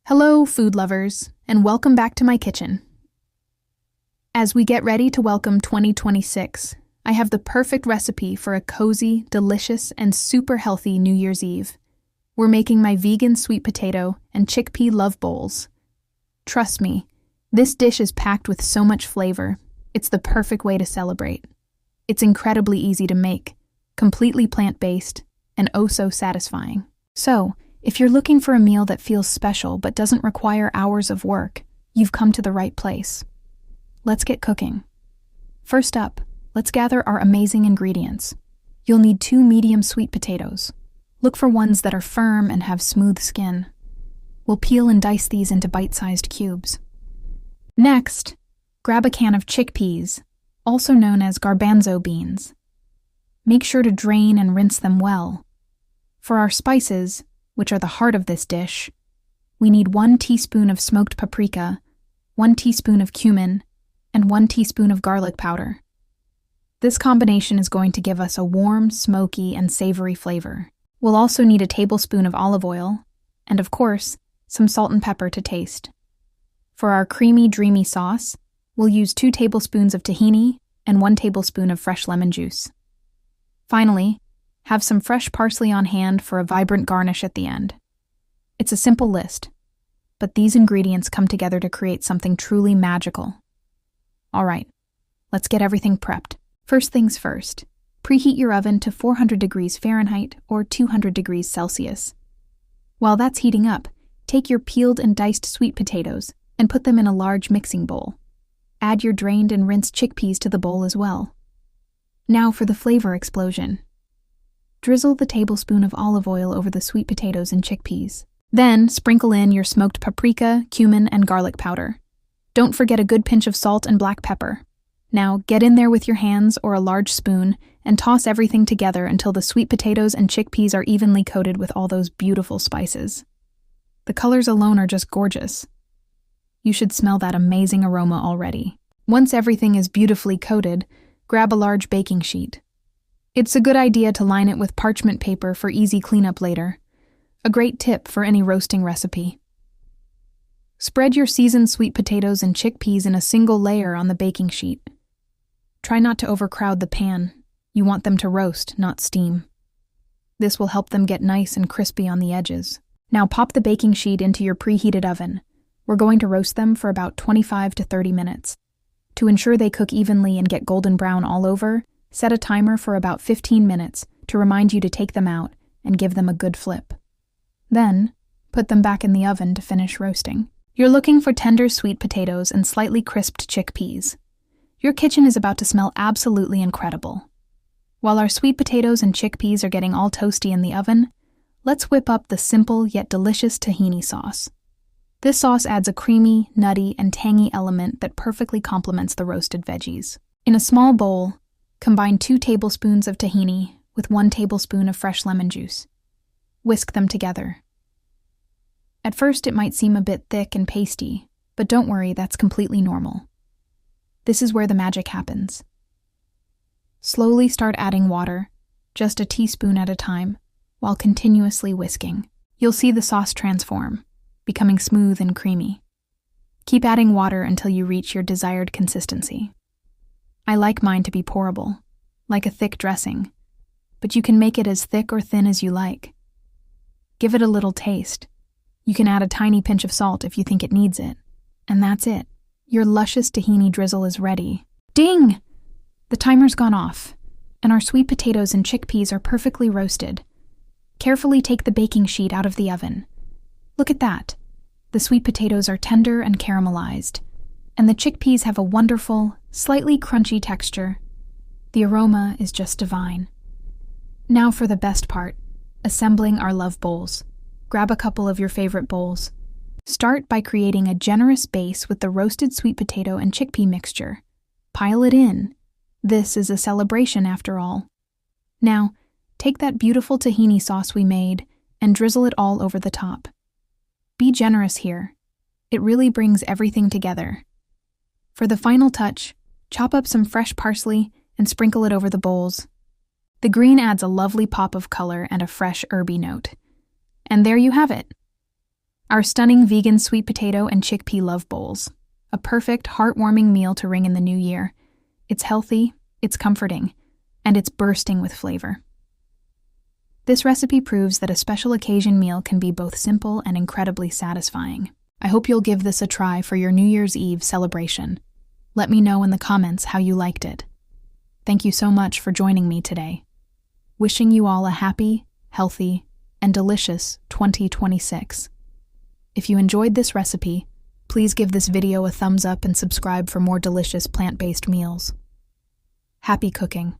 Hello, food lovers, and welcome back to my kitchen. As we get ready to welcome 2026, I have the perfect recipe for a cozy, delicious, and super healthy New Year's Eve. We're making my vegan sweet potato and chickpea love bowls. Trust me, this dish is packed with so much flavor. It's the perfect way to celebrate. It's incredibly easy to make, completely plant-based, and oh so satisfying. So, if you're looking for a meal that feels special but doesn't require hours of work, you've come to the right place. Let's get cooking. First up, let's gather our amazing ingredients. You'll need 2 medium sweet potatoes. Look for ones that are firm and have smooth skin. We'll peel and dice these into bite-sized cubes. Next, grab a can of chickpeas, also known as garbanzo beans. Make sure to drain and rinse them well. For our spices, which are the heart of this dish, we need 1 teaspoon of smoked paprika, 1 teaspoon of cumin, and 1 teaspoon of garlic powder. This combination is going to give us a warm, smoky, and savory flavor. We'll also need a tablespoon of olive oil, and of course, some salt and pepper to taste. For our creamy, dreamy sauce, we'll use 2 tablespoons of tahini and 1 tablespoon of fresh lemon juice. Finally, have some fresh parsley on hand for a vibrant garnish at the end. It's a simple list, but these ingredients come together to create something truly magical. All right, let's get everything prepped. First things first, preheat your oven to 400 degrees Fahrenheit or 200 degrees Celsius. While that's heating up, take your peeled and diced sweet potatoes and put them in a large mixing bowl. Add your drained and rinsed chickpeas to the bowl as well. Now for the flavor explosion. Drizzle the tablespoon of olive oil over the sweet potatoes and chickpeas. Then, sprinkle in your smoked paprika, cumin, and garlic powder. Don't forget a good pinch of salt and black pepper. Now, get in there with your hands or a large spoon and toss everything together until the sweet potatoes and chickpeas are evenly coated with all those beautiful spices. The colors alone are just gorgeous. You should smell that amazing aroma already. Once everything is beautifully coated, grab a large baking sheet. It's a good idea to line it with parchment paper for easy cleanup later. A great tip for any roasting recipe. Spread your seasoned sweet potatoes and chickpeas in a single layer on the baking sheet. Try not to overcrowd the pan. You want them to roast, not steam. This will help them get nice and crispy on the edges. Now pop the baking sheet into your preheated oven. We're going to roast them for about 25 to 30 minutes. To ensure they cook evenly and get golden brown all over, set a timer for about 15 minutes to remind you to take them out and give them a good flip. Then, put them back in the oven to finish roasting. You're looking for tender sweet potatoes and slightly crisped chickpeas. Your kitchen is about to smell absolutely incredible. While our sweet potatoes and chickpeas are getting all toasty in the oven, let's whip up the simple yet delicious tahini sauce. This sauce adds a creamy, nutty, and tangy element that perfectly complements the roasted veggies. In a small bowl, combine 2 tablespoons of tahini with 1 tablespoon of fresh lemon juice. Whisk them together. At first, it might seem a bit thick and pasty, but don't worry, that's completely normal. This is where the magic happens. Slowly start adding water, just a teaspoon at a time, while continuously whisking. You'll see the sauce transform, becoming smooth and creamy. Keep adding water until you reach your desired consistency. I like mine to be pourable, like a thick dressing, but you can make it as thick or thin as you like. Give it a little taste. You can add a tiny pinch of salt if you think it needs it. And that's it. Your luscious tahini drizzle is ready. Ding! The timer's gone off, and our sweet potatoes and chickpeas are perfectly roasted. Carefully take the baking sheet out of the oven. Look at that. The sweet potatoes are tender and caramelized, and the chickpeas have a wonderful, slightly crunchy texture. The aroma is just divine. Now for the best part, assembling our love bowls. Grab a couple of your favorite bowls. Start by creating a generous base with the roasted sweet potato and chickpea mixture. Pile it in. This is a celebration after all. Now, take that beautiful tahini sauce we made and drizzle it all over the top. Be generous here. It really brings everything together. For the final touch, chop up some fresh parsley and sprinkle it over the bowls. The green adds a lovely pop of color and a fresh herby note. And there you have it. Our stunning vegan sweet potato and chickpea love bowls. A perfect, heartwarming meal to ring in the new year. It's healthy, it's comforting, and it's bursting with flavor. This recipe proves that a special occasion meal can be both simple and incredibly satisfying. I hope you'll give this a try for your New Year's Eve celebration. Let me know in the comments how you liked it. Thank you so much for joining me today. Wishing you all a happy, healthy, and delicious 2026. If you enjoyed this recipe, please give this video a thumbs up and subscribe for more delicious plant-based meals. Happy cooking!